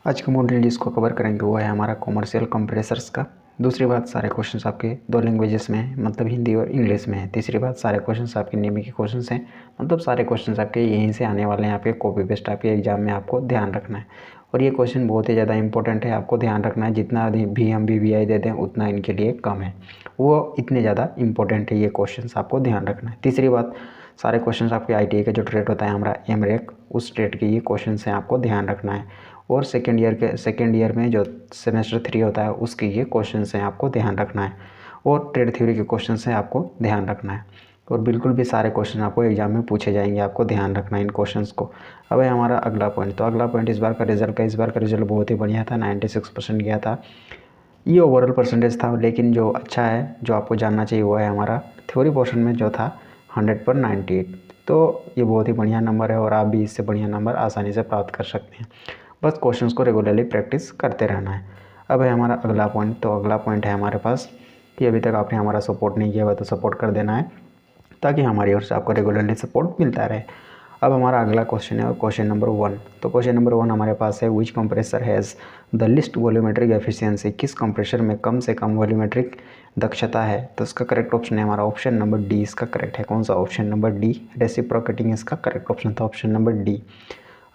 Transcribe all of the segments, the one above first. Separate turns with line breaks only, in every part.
आज का मॉड्यूल जिसको कवर करेंगे वो है हमारा कॉमर्शियल कंप्रेसर्स का। दूसरी बात, सारे क्वेश्चंस आपके दो लैंग्वेजेस में हैं, मतलब हिंदी और इंग्लिश में है। तीसरी बात, सारे क्वेश्चंस आपके नियमी के क्वेश्चंस हैं, मतलब सारे क्वेश्चंस आपके यहीं से आने वाले हैं। आपके कॉपी पेस्ट आपके एग्जाम में आपको ध्यान रखना है। और ये क्वेश्चन बहुत ही ज़्यादा इंपॉर्टेंट है, आपको ध्यान रखना है। जितना भी हम BVI देते हैं उतना इनके लिए कम है, वो इतने ज़्यादा इंपॉर्टेंट है ये क्वेश्चन, आपको ध्यान रखना है। तीसरी बात, सारे क्वेश्चन आपके ITI का जो ट्रेड होता है हमारा MREC, उस ट्रेड के ये क्वेश्चन हैं, आपको ध्यान रखना है। और सेकेंड ईयर में जो सेमेस्टर 3 होता है उसके ये क्वेश्चंस हैं, आपको ध्यान रखना है। और ट्रेड थ्योरी के क्वेश्चंस हैं, आपको ध्यान रखना है। और बिल्कुल भी सारे क्वेश्चन आपको एग्जाम में पूछे जाएंगे, आपको ध्यान रखना है इन क्वेश्चंस को। अब है हमारा अगला पॉइंट। तो अगला पॉइंट इस बार का रिजल्ट बहुत ही बढ़िया था, 96% गया था। ये ओवरऑल परसेंटेज था, लेकिन जो अच्छा है, जो आपको जानना चाहिए वो है हमारा थ्योरी पोर्शन में जो था 100 पर 98। तो ये बहुत ही बढ़िया नंबर है और आप भी इससे बढ़िया नंबर आसानी से प्राप्त कर सकते हैं। बस क्वेश्चंस को रेगुलरली प्रैक्टिस करते रहना है। अब है हमारा अगला पॉइंट। तो अगला पॉइंट है हमारे पास कि अभी तक आपने हमारा सपोर्ट नहीं किया हुआ तो सपोर्ट कर देना है, ताकि हमारी ओर से आपको रेगुलरली सपोर्ट मिलता रहे। अब हमारा अगला क्वेश्चन है और क्वेश्चन नंबर 1। तो क्वेश्चन नंबर 1 हमारे पास है, which compressor has the least volumetric efficiency. किस कंप्रेसर में कम से कम वॉल्यूमेट्रिक दक्षता है। तो इसका करेक्ट ऑप्शन है हमारा ऑप्शन नंबर डी। इसका करेक्ट है कौन सा? ऑप्शन नंबर डी, रेसिप्रोकेटिंग इसका करेक्ट ऑप्शन था, ऑप्शन नंबर डी।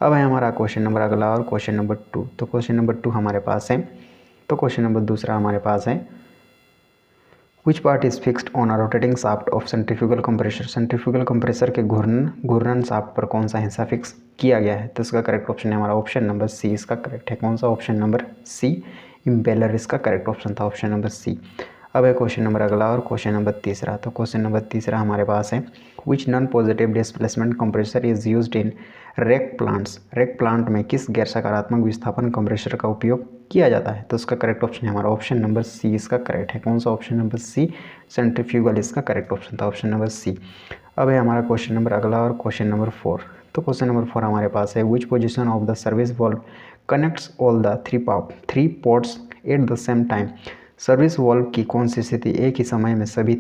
अब है हमारा क्वेश्चन नंबर अगला और क्वेश्चन नंबर 2। तो क्वेश्चन नंबर 2 हमारे पास है। तो क्वेश्चन नंबर दूसरा हमारे पास है, which part is fixed on a rotating shaft of centrifugal compressor. Centrifugal compressor के घूर्णन शाफ्ट पर कौन सा हिस्सा फिक्स किया गया है। तो इसका करेक्ट ऑप्शन है हमारा ऑप्शन नंबर सी। इसका करेक्ट है कौन सा? ऑप्शन नंबर सी, इम्पेलर इसका करेक्ट ऑप्शन था, ऑप्शन नंबर सी। अब है क्वेश्चन नंबर अगला और क्वेश्चन नंबर तीसरा। तो क्वेश्चन नंबर तीसरा हमारे पास है, which non positive displacement compressor is used in rack plants. Rack plant में किस गैर सकारात्मक विस्थापन कंप्रेसर का उपयोग किया जाता है। तो इसका करेक्ट ऑप्शन है हमारा ऑप्शन नंबर सी। इसका करेक्ट है कौन सा? ऑप्शन नंबर सी, सेंट्रीफ्यूगल इसका करेक्ट ऑप्शन था, ऑप्शन नंबर सी। अब है हमारा क्वेश्चन नंबर अगला और क्वेश्चन नंबर 4। तो क्वेश्चन नंबर 4 हमारे पास है, which position of the service valve connects all the three ports at the same time. Service valve की कौन सी स्थिति एक ही समय में सभी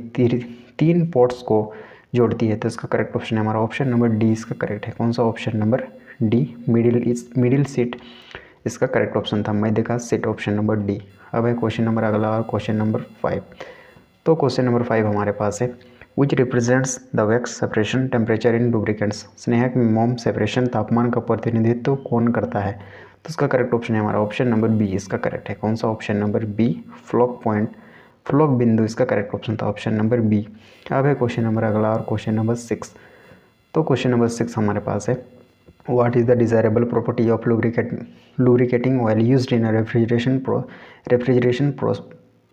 तीन पोर्ट्स को जोड़ती है। तो इसका करेक्ट ऑप्शन है हमारा ऑप्शन नंबर डी। इसका करेक्ट है कौन सा? Option number D, middle seat इसका करेक्ट ऑप्शन था, मध्य का सीट, ऑप्शन नंबर डी। अब है क्वेश्चन नंबर अगला और क्वेश्चन नंबर 5। तो क्वेश्चन नंबर 5 हमारे पास है, विच represents the wax separation temperature in lubricants. स्नेहक में मोम सेपरेशन तापमान का प्रतिनिधित्व कौन करता है। तो इसका करेक्ट ऑप्शन है हमारा ऑप्शन नंबर बी। इसका करेक्ट है कौन सा? Option number B, flock point, flock बिंदु इसका करेक्ट ऑप्शन था, ऑप्शन नंबर बी। अब है क्वेश्चन नंबर अगला और क्वेश्चन नंबर 6। तो क्वेश्चन नंबर 6 हमारे पास है, what is the desirable property of lubricating oil used in refrigeration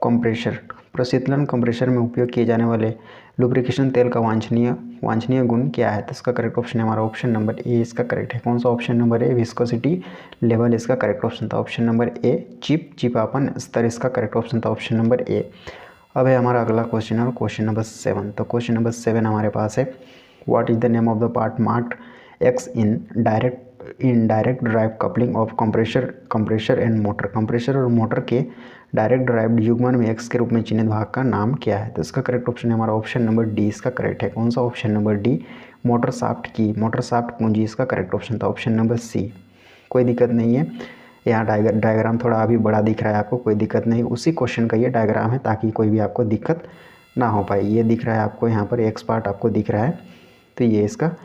compressor. प्रशीतलन कंप्रेसर में उपयोग किए जाने वाले लुब्रिकेशन तेल का वांछनीय गुण क्या है। तो इसका करेक्ट ऑप्शन है हमारा ऑप्शन नंबर ए। इसका करेक्ट है कौन सा? Option number A, viscosity level इसका करेक्ट ऑप्शन था, ऑप्शन नंबर ए। चिपापन स्तर इसका करेक्ट ऑप्शन था, ऑप्शन नंबर ए। अब है हमारा अगला क्वेश्चन और क्वेश्चन नंबर 7। तो क्वेश्चन नंबर 7 हमारे पास है, what is the name of the part marked x in direct drive coupling of compressor and motor. Compressor और मोटर के डायरेक्ट ड्राइव युग्मन में एक्स के रूप में चिन्हित भाग का नाम क्या है। तो इसका करेक्ट ऑप्शन है हमारा ऑप्शन नंबर डी। इसका करेक्ट है कौन सा? Option number D, motor shaft कुंजी इसका करेक्ट ऑप्शन था, ऑप्शन नंबर सी। कोई दिक्कत नहीं है, यहाँ डायग्राम थोड़ा अभी बड़ा दिख रहा है आपको, कोई दिक्कत नहीं, उसी क्वेश्चन का ये डायग्राम है, ताकि कोई भी आपको दिक्कत ना हो पाए। ये दिख रहा है आपको यहाँ पर, एक्स पार्ट आपको दिख रहा है, तो ये इसका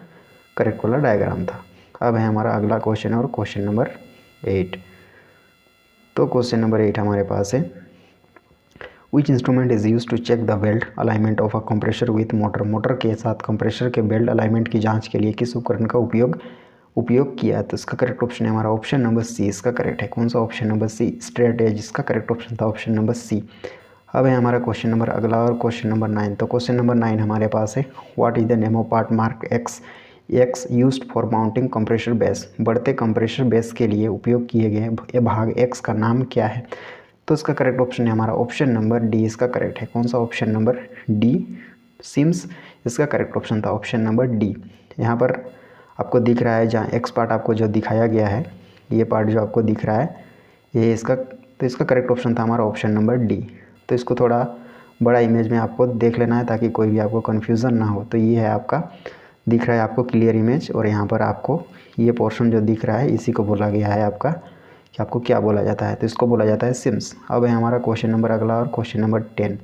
करेक्ट वाला डायग्राम था। अब है हमारा अगला क्वेश्चन और क्वेश्चन नंबर 8। तो क्वेश्चन नंबर 8 हमारे पास है, which instrument is use to check the belt alignment of a compressor with motor. Motor के साथ कंप्रेसर के बेल्ट अलाइनमेंट की जांच के लिए किस उपकरण का उपयोग किया है। तो इसका करेक्ट ऑप्शन है हमारा ऑप्शन नंबर सी। इसका करेक्ट है कौन सा? Option number C, straight edge इसका करेक्ट ऑप्शन था, ऑप्शन नंबर सी। अब है हमारा क्वेश्चन नंबर अगला और क्वेश्चन नंबर 9। तो क्वेश्चन नंबर 9 हमारे पास है, what is the name of part mark x used for mounting compressor base. बढ़ते कंप्रेसर बेस के लिए उपयोग किए गए ये भाग एक्स का नाम क्या है। तो इसका करेक्ट ऑप्शन है हमारा ऑप्शन नंबर डी। इसका करेक्ट है कौन सा? ऑप्शन नंबर डी, सिम्स इसका करेक्ट ऑप्शन था, ऑप्शन नंबर डी। यहाँ पर आपको दिख रहा है जहाँ एक्स पार्ट आपको जो दिखाया गया है, ये पार्ट जो आपको दिख रहा है, ये इसका, तो इसका करेक्ट ऑप्शन था हमारा ऑप्शन नंबर डी। तो इसको थोड़ा बड़ा इमेज में आपको देख लेना है, ताकि कोई भी आपको कन्फ्यूज़न ना हो। तो ये है आपका, दिख रहा है आपको क्लियर इमेज, और यहाँ पर आपको ये पोर्शन जो दिख रहा है इसी को बोला गया है आपका कि आपको क्या बोला जाता है, तो इसको बोला जाता है सिम्स। अब है हमारा क्वेश्चन नंबर अगला और क्वेश्चन नंबर 10।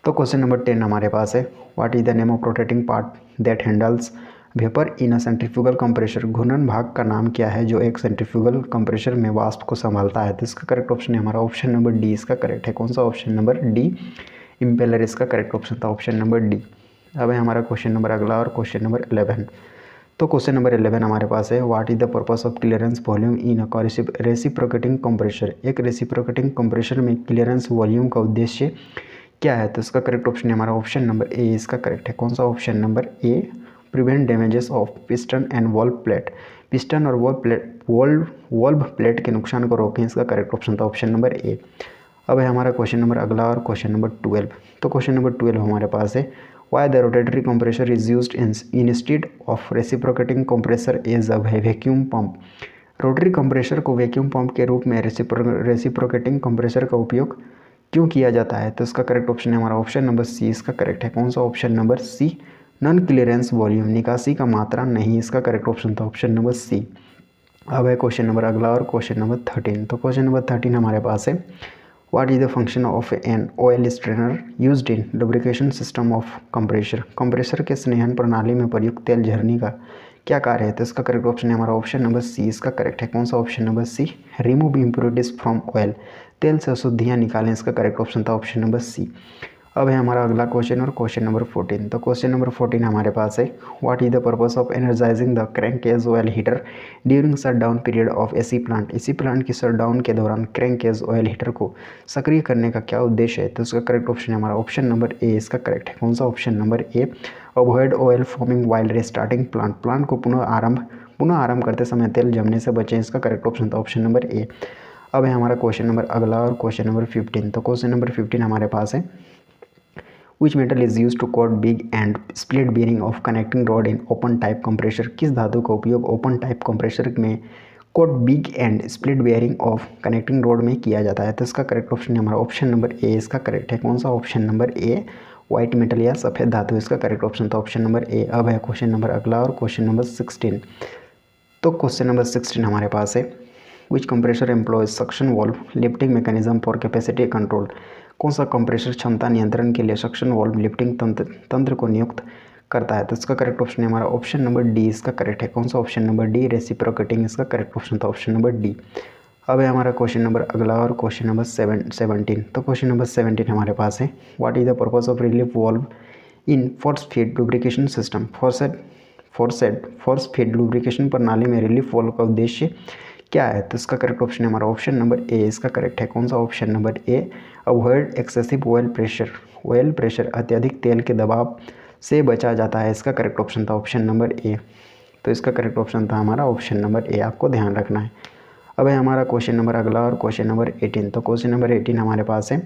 तो क्वेश्चन नंबर 10 हमारे पास है, what is the name of rotating part that handles vapour in a centrifugal compressor. घूर्णन भाग का नाम क्या है जो एक सेंट्रीफ्यूगल कंप्रेसर में वाष्प को संभालता है। तो इसका करेक्ट ऑप्शन है हमारा ऑप्शन नंबर डी, इसका करेक्ट है। कौन सा ऑप्शन नंबर डी, इम्पेलर, इसका करेक्ट ऑप्शन था ऑप्शन नंबर डी। अब है हमारा क्वेश्चन नंबर अगला और क्वेश्चन नंबर 11। तो क्वेश्चन नंबर 11 हमारे पास है, what is the purpose of clearance volume in a reciprocating compressor. एक रेसिप्रोकेटिंग कंप्रेसर में क्लियरेंस वॉल्यूम का उद्देश्य क्या है। तो इसका करेक्ट ऑप्शन है हमारा ऑप्शन नंबर ए, इसका करेक्ट है। कौन सा option number A, prevent damages of piston and valve plate. Piston और वॉल्व प्लेट के नुकसान को रोकें, इसका करेक्ट ऑप्शन था ऑप्शन नंबर ए। अब है हमारा क्वेश्चन नंबर अगला और क्वेश्चन नंबर 12। तो क्वेश्चन नंबर 12 हमारे पास है, why the rotatory compressor is used instead of reciprocating compressor as a vacuum pump. Rotary compressor को वैक्यूम पंप के रूप में रेसिप्रोकेटिंग कंप्रेसर का उपयोग क्यों किया जाता है। तो इसका करेक्ट ऑप्शन है हमारा ऑप्शन नंबर सी, इसका करेक्ट है। कौन सा option number C, non clearance volume, निकासी का मात्रा नहीं, इसका करेक्ट ऑप्शन था ऑप्शन नंबर सी। अब है क्वेश्चन नंबर अगला और क्वेश्चन नंबर 13। तो क्वेश्चन नंबर 13 हमारे पास है, what is the function of an oil strainer used in lubrication system of compressor. Compressor के स्नेहन प्रणाली में प्रयुक्त तेल झरने का क्या कार्य है। तो इसका करेक्ट ऑप्शन है हमारा ऑप्शन नंबर सी, इसका करेक्ट है। कौन सा option number C, remove impurities from oil, तेल से अशुद्धियाँ निकालें, इसका करेक्ट ऑप्शन था ऑप्शन नंबर सी। अब है हमारा अगला क्वेश्चन और क्वेश्चन नंबर 14। तो क्वेश्चन नंबर 14 हमारे पास है, what is the purpose of energising the crankcase oil heater during shutdown period of AC plant. AC plant की शटडाउन के दौरान क्रैंककेज ऑयल हीटर को सक्रिय करने का क्या उद्देश्य है। तो इसका करेक्ट ऑप्शन है हमारा ऑप्शन नंबर ए, इसका करेक्ट है। कौन सा option number A, avoid oil forming while restarting plant को पुनः आरंभ करते समय तेल जमने से बचें, इसका करेक्ट ऑप्शन था ऑप्शन नंबर ए। अब है हमारा क्वेश्चन नंबर अगला और क्वेश्चन नंबर 15। तो क्वेश्चन नंबर 15 हमारे पास है, Which metal is used to coat big and split bearing of connecting rod in open type compressor। किस धातु का उपयोग ओपन टाइप कंप्रेसर में coat big end split bearing of connecting rod में किया जाता है। तो इसका करेक्ट ऑप्शन है हमारा ऑप्शन नंबर ए, इसका करेक्ट है। कौन सा option number A, white metal या सफ़ेद धातु, इसका करेक्ट ऑप्शन था ऑप्शन नंबर ए। अब है क्वेश्चन नंबर अगला और क्वेश्चन नंबर 16। तो क्वेश्चन नंबर 16 हमारे पास है, which compressor employs suction valve lifting mechanism for capacity control. कौन सा कंप्रेसर क्षमता नियंत्रण के लिए सक्शन वॉल्व लिफ्टिंग तंत्र को नियुक्त करता है। तो इसका करेक्ट ऑप्शन है हमारा ऑप्शन नंबर डी, इसका करेक्ट है। कौन सा ऑप्शन नंबर डी, रेसिप्रोकेटिंग, इसका करेक्ट ऑप्शन था ऑप्शन नंबर डी। अब है हमारा क्वेश्चन नंबर अगला और क्वेश्चन नंबर 17। तो क्वेश्चन नंबर 17 हमारे पास है, what is the purpose of relief valve in force feed lubrication system. Force feed lubrication प्रणाली में रिलीफ वॉल्व का उद्देश्य क्या है। तो इसका करेक्ट ऑप्शन है हमारा ऑप्शन नंबर ए, इसका करेक्ट है। कौन सा option number A, avoid excessive oil pressure, अत्यधिक तेल के दबाव से बचा जाता है, इसका करेक्ट ऑप्शन था ऑप्शन नंबर ए। तो इसका करेक्ट ऑप्शन था हमारा ऑप्शन नंबर ए, आपको ध्यान रखना है। अब है हमारा क्वेश्चन नंबर अगला और क्वेश्चन नंबर 18। तो क्वेश्चन नंबर 18 हमारे पास है,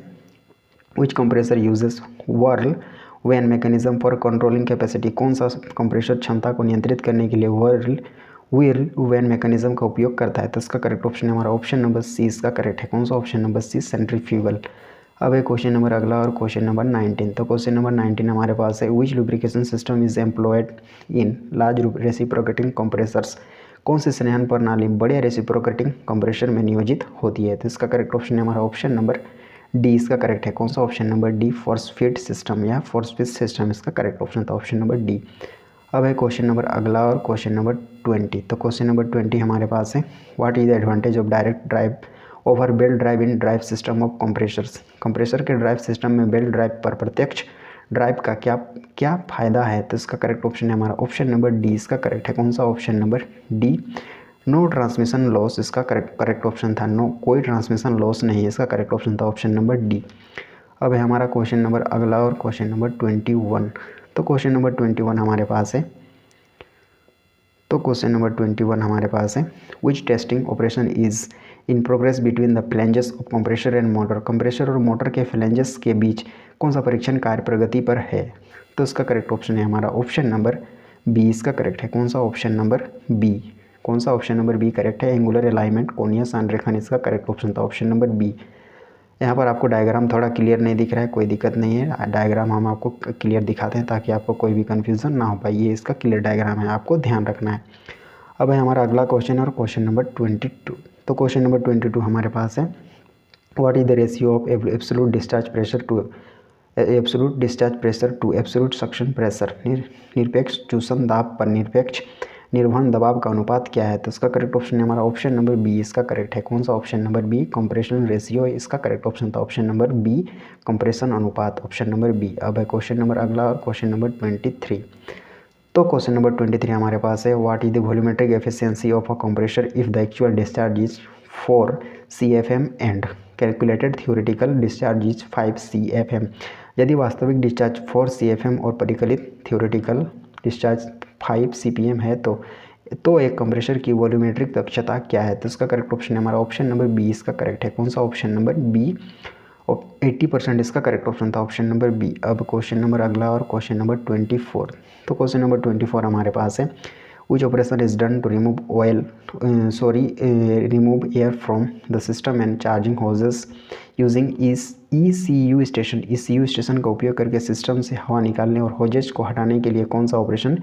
which compressor uses whirl vane mechanism for controlling capacity. कौन सा कंप्रेसर क्षमता को नियंत्रित करने के लिए व्हील वैन मैकेनिज्म का उपयोग करता है। तो इसका करेक्ट ऑप्शन है हमारा ऑप्शन नंबर सी, इसका करेक्ट है। कौन सा ऑप्शन नंबर सी, सेंट्रीफ्यूगल। अब है क्वेश्चन नंबर अगला और क्वेश्चन नंबर 19। तो क्वेश्चन नंबर 19 हमारे पास है, which lubrication system is employed in large reciprocating compressors. कौन सी स्नेहन प्रणाली बड़े रेसिप्रोकेटिंग कंप्रेसर में नियोजित होती है। तो इसका करेक्ट ऑप्शन है हमारा ऑप्शन नंबर डी, इसका करेक्ट है। कौन सा option number D, force feed system या फोर्स फीड सिस्टम, इसका करेक्ट ऑप्शन था ऑप्शन नंबर डी। अब है क्वेश्चन नंबर अगला और क्वेश्चन नंबर 20। तो क्वेश्चन नंबर 20 हमारे पास है, what is the advantage of direct drive over belt drive in drive system of compressors. Compressor के ड्राइव सिस्टम में बेल्ट ड्राइव पर प्रत्यक्ष ड्राइव का क्या फायदा है। तो इसका करेक्ट ऑप्शन है हमारा ऑप्शन नंबर डी, इसका करेक्ट है। कौन सा option number D, no transmission loss, इसका करेक्ट ऑप्शन था नो, कोई ट्रांसमिशन लॉस नहीं है, इसका करेक्ट ऑप्शन था ऑप्शन नंबर डी। अब है हमारा क्वेश्चन नंबर अगला और क्वेश्चन नंबर 21। तो क्वेश्चन नंबर 21 हमारे पास है, which testing operation is in progress between the flanges of compressor and motor. Compressor और मोटर के फ्लैंजेस के बीच कौन सा परीक्षण कार्य प्रगति पर है। तो इसका करेक्ट ऑप्शन है हमारा ऑप्शन नंबर बी, इसका करेक्ट है। कौन सा ऑप्शन नंबर बी, कौन सा ऑप्शन नंबर बी करेक्ट है, एंगुलर अलाइनमेंट कोणीय संरेखण, इसका करेक्ट ऑप्शन था ऑप्शन नंबर बी। यहाँ पर आपको डायग्राम थोड़ा क्लियर नहीं दिख रहा है, कोई दिक्कत नहीं है, डायग्राम हम आपको क्लियर दिखाते हैं ताकि आपको कोई भी कन्फ्यूज़न ना हो पाए। ये इसका क्लियर डायग्राम है, आपको ध्यान रखना है। अब है हमारा अगला क्वेश्चन और क्वेश्चन नंबर 22। तो क्वेश्चन नंबर 22 हमारे पास है, what is the ratio of absolute discharge pressure to absolute suction pressure. निरपेक्ष चूषण दाब पर निरपेक्ष निर्वहन दबाव का अनुपात क्या है। तो इसका करेक्ट ऑप्शन है हमारा ऑप्शन नंबर बी, इसका करेक्ट है। कौन सा option number B, compression ratio, इसका करेक्ट ऑप्शन था ऑप्शन नंबर बी, कंप्रेशन अनुपात, ऑप्शन नंबर बी। अब है क्वेश्चन नंबर अगला और क्वेश्चन नंबर 23। तो क्वेश्चन नंबर 23 हमारे पास है, what is the volumetric efficiency of a compressor if the actual discharge is 4 CFM and calculated theoretical discharge is 5 CFM। यदि वास्तविक डिस्चार्ज 4 CFM और परिकलित थ्योरेटिकल डिस्चार्ज 5 CPM है तो एक कंप्रेसर की वॉल्यूमेट्रिक दक्षता क्या है। तो इसका करेक्ट ऑप्शन है हमारा ऑप्शन नंबर बी, इसका करेक्ट है। कौन सा ऑप्शन नंबर बी, 80% इसका करेक्ट ऑप्शन था ऑप्शन नंबर बी। अब क्वेश्चन नंबर अगला और क्वेश्चन नंबर 24। तो क्वेश्चन नंबर 24 हमारे पास है, which operation is done to remove air from the system and charging hoses using ECU station. ECU station का उपयोग करके सिस्टम से हवा निकालने और होजेज को हटाने के लिए कौन सा ऑपरेशन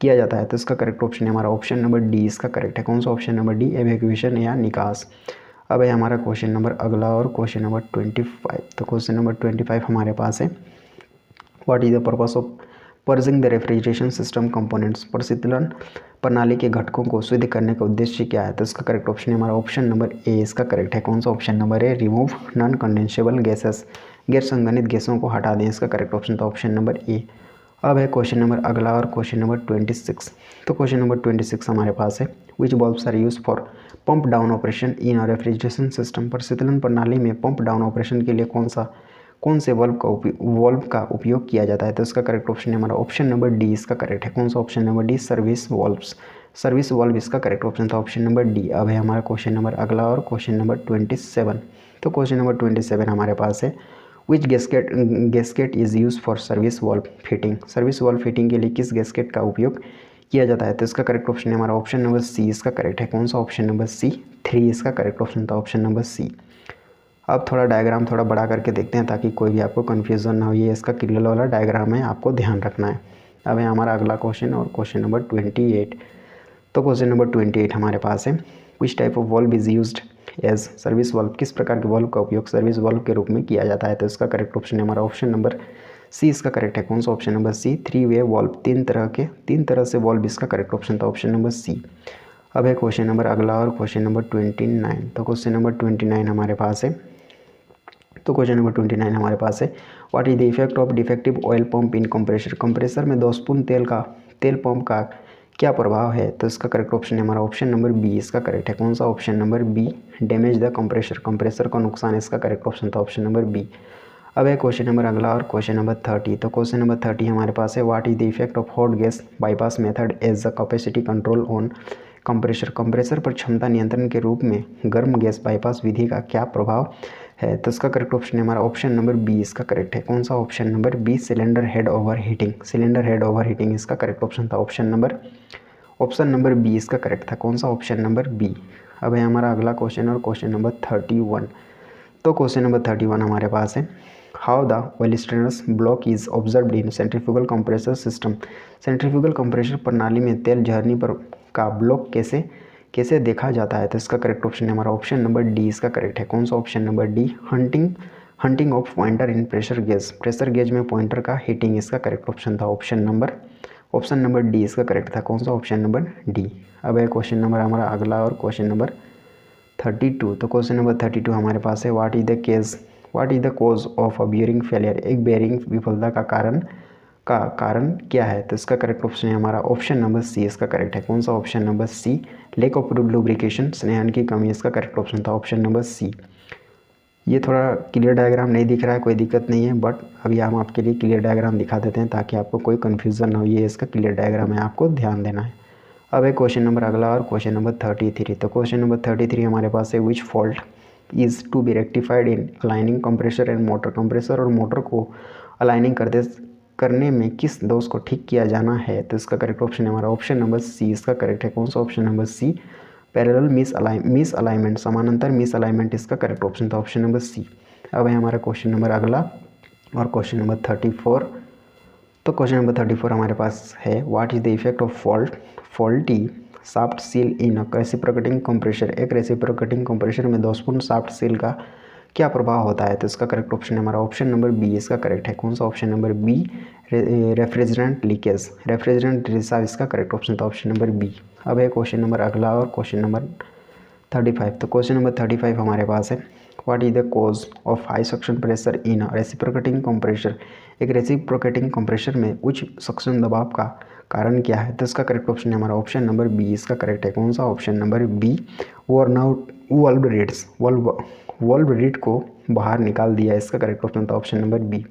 किया जाता है। तो इसका करेक्ट ऑप्शन है हमारा ऑप्शन नंबर डी, इसका करेक्ट है। कौन सा ऑप्शन नंबर डी, एवैक्यूएशन या निकास। अब है हमारा क्वेश्चन नंबर अगला और क्वेश्चन नंबर 25। तो क्वेश्चन नंबर 25 हमारे पास है, what is the purpose of purging the refrigeration system components. प्रशीतलन प्रणाली के घटकों को शुद्ध करने का उद्देश्य क्या है। तो इसका करेक्ट ऑप्शन है हमारा ऑप्शन नंबर ए, इसका करेक्ट है। कौन सा ऑप्शन नंबर है, रिमूव नॉन कंडेंसेबल गैसेस, गैर संघनित गैसों को हटा दें, इसका करेक्ट ऑप्शन था ऑप्शन नंबर ए। अब है क्वेश्चन नंबर अगला और क्वेश्चन नंबर 26। तो क्वेश्चन नंबर 26 हमारे पास है, which bulbs are used for pump down operation in a refrigeration system. प्रशीतलन प्रणाली में पंप डाउन ऑपरेशन के लिए कौन से वॉल्व का उपयोग किया जाता है। तो इसका करेक्ट ऑप्शन है हमारा ऑप्शन नंबर डी, इसका करेक्ट है। कौन सा option number D, service valves, service valve इसका करेक्ट ऑप्शन था ऑप्शन नंबर डी। अब है हमारा क्वेश्चन नंबर अगला और क्वेश्चन नंबर 27। तो क्वेश्चन नंबर 27 हमारे पास है, which gasket is use for service valve fitting. Service valve fitting के लिए किस गैस्केट का उपयोग किया जाता है। तो इसका करेक्ट ऑप्शन है हमारा ऑप्शन नंबर सी, इसका करेक्ट है। कौन सा ऑप्शन नंबर सी, 3 इसका करेक्ट ऑप्शन था ऑप्शन नंबर सी। अब थोड़ा डायग्राम थोड़ा बड़ा करके देखते हैं ताकि कोई भी आपको कन्फ्यूज़न ना हो। ये इसका क्लियर वाला डायग्राम है, आपको ध्यान रखना है। अब है हमारा अगला क्वेश्चन और क्वेश्चन नंबर 28। तो क्वेश्चन नंबर 28 हमारे पास है, which type of valve is used as service valve. किस प्रकार के वॉल्व का उपयोग सर्विस वॉल्व के रूप में किया जाता है। तो इसका करेक्ट ऑप्शन है हमारा ऑप्शन नंबर सी, इसका करेक्ट है। कौन सा ऑप्शन नंबर सी, 3 वे वॉल्व, तीन तरह से वॉल्व, इसका करेक्ट ऑप्शन था ऑप्शन नंबर सी। अब है क्वेश्चन नंबर अगला और क्वेश्चन नंबर 29। तो क्वेश्चन नंबर 29 हमारे पास है, तो क्वेश्चन नंबर 29 हमारे पास है, what is the effect of defective oil pump in compressor. Compressor में दोषपूर्ण तेल पंप का क्या प्रभाव है। तो इसका करेक्ट ऑप्शन है हमारा ऑप्शन नंबर बी, इसका करेक्ट है। कौन सा option number B, damage the compressor, compressor का नुकसान, इसका करेक्ट ऑप्शन था ऑप्शन नंबर बी। अब है क्वेश्चन नंबर अगला और क्वेश्चन नंबर 30। तो क्वेश्चन नंबर 30 हमारे पास है, what is the effect of hot gas bypass method as the capacity control on compressor. Compressor पर क्षमता नियंत्रण के रूप में गर्म गैस बाईपास विधि का क्या प्रभाव है। तो इसका करेक्ट ऑप्शन है हमारा ऑप्शन नंबर बी, इसका करेक्ट है। कौन सा option number B, cylinder head over heating, cylinder head over heating, इसका करेक्ट ऑप्शन था ऑप्शन नंबर बी, इसका करेक्ट था। कौन सा ऑप्शन नंबर बी। अब है हमारा अगला क्वेश्चन और क्वेश्चन नंबर 31। तो क्वेश्चन नंबर 31 हमारे पास है, हाउ द वेलिस्टनस block is observed in centrifugal compressor system. Centrifugal compressor प्रणाली में तेल झरनी पर का ब्लॉक कैसे देखा जाता है। तो इसका करेक्ट ऑप्शन है हमारा ऑप्शन नंबर डी, इसका करेक्ट है। कौन सा option number D, hunting of pointer in pressure gauge में पॉइंटर का हीटिंग, इसका करेक्ट ऑप्शन था ऑप्शन नंबर डी, इसका करेक्ट था। कौन सा ऑप्शन नंबर डी। अब है क्वेश्चन नंबर हमारा अगला और क्वेश्चन नंबर 32। तो क्वेश्चन नंबर 32 हमारे पास है, what is the cause of a bearing failure. एक बेयरिंग विफलता का कारण क्या है। तो इसका करेक्ट ऑप्शन है हमारा ऑप्शन नंबर सी, इसका करेक्ट है। कौन सा option number C, lack of lubrication, स्नेहन की कमी, इसका करेक्ट ऑप्शन था ऑप्शन नंबर सी। ये थोड़ा क्लियर डायग्राम नहीं दिख रहा है, कोई दिक्कत नहीं है, बट अभी हम आपके लिए क्लियर डायग्राम दिखा देते हैं ताकि आपको कोई कन्फ्यूज़न ना हो। ये इसका क्लियर डायग्राम है, आपको ध्यान देना है। अब है क्वेश्चन नंबर अगला और क्वेश्चन नंबर 33। तो क्वेश्चन नंबर 33 हमारे पास है, which fault is to be rectified in aligning compressor and motor. Compressor और मोटर को अलाइनिंग करने में किस दोष को ठीक किया जाना है। तो इसका करेक्ट ऑप्शन है हमारा ऑप्शन नंबर सी, इसका करेक्ट है। कौन सा option number C, parallel mis alignment, समानांतर मिस अलाइनमेंट, इसका करेक्ट ऑप्शन था ऑप्शन नंबर सी। अब है हमारा क्वेश्चन नंबर अगला और क्वेश्चन नंबर 34। तो क्वेश्चन नंबर 34 हमारे पास है, what is the effect of faulty shaft seal in a reciprocating compressor, एक रेसिप्रोकेटिंग कंप्रेसर में दोषपूर्ण शाफ्ट सील का क्या प्रभाव होता है? तो इसका करेक्ट ऑप्शन है हमारा ऑप्शन नंबर बी, इसका करेक्ट है। कौन सा option number B, refrigerant leakage, refrigerant रिसाव इसका करेक्ट ऑप्शन था ऑप्शन नंबर बी। अब है क्वेश्चन नंबर अगला और क्वेश्चन नंबर 35। तो क्वेश्चन नंबर 35 हमारे पास है, what is the cause of high suction pressure in a reciprocating compressor, एक रेसिप्रोकेटिंग कंप्रेसर में उच्च सक्शन दबाव का कारण क्या है? तो इसका करेक्ट ऑप्शन है हमारा ऑप्शन नंबर बी, इसका करेक्ट है। कौन सा option number B, worn out valve reeds, valve reed को बाहर निकाल दिया, इसका करेक्ट ऑप्शन था ऑप्शन नंबर बी।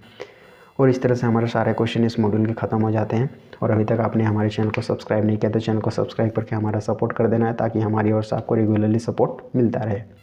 और इस तरह से हमारे सारे क्वेश्चन इस मॉड्यूल के ख़त्म हो जाते हैं। और अभी तक आपने हमारे चैनल को सब्सक्राइब नहीं किया तो चैनल को सब्सक्राइब करके हमारा सपोर्ट कर देना है, ताकि हमारी ओर से आपको रेगुलरली सपोर्ट मिलता रहे।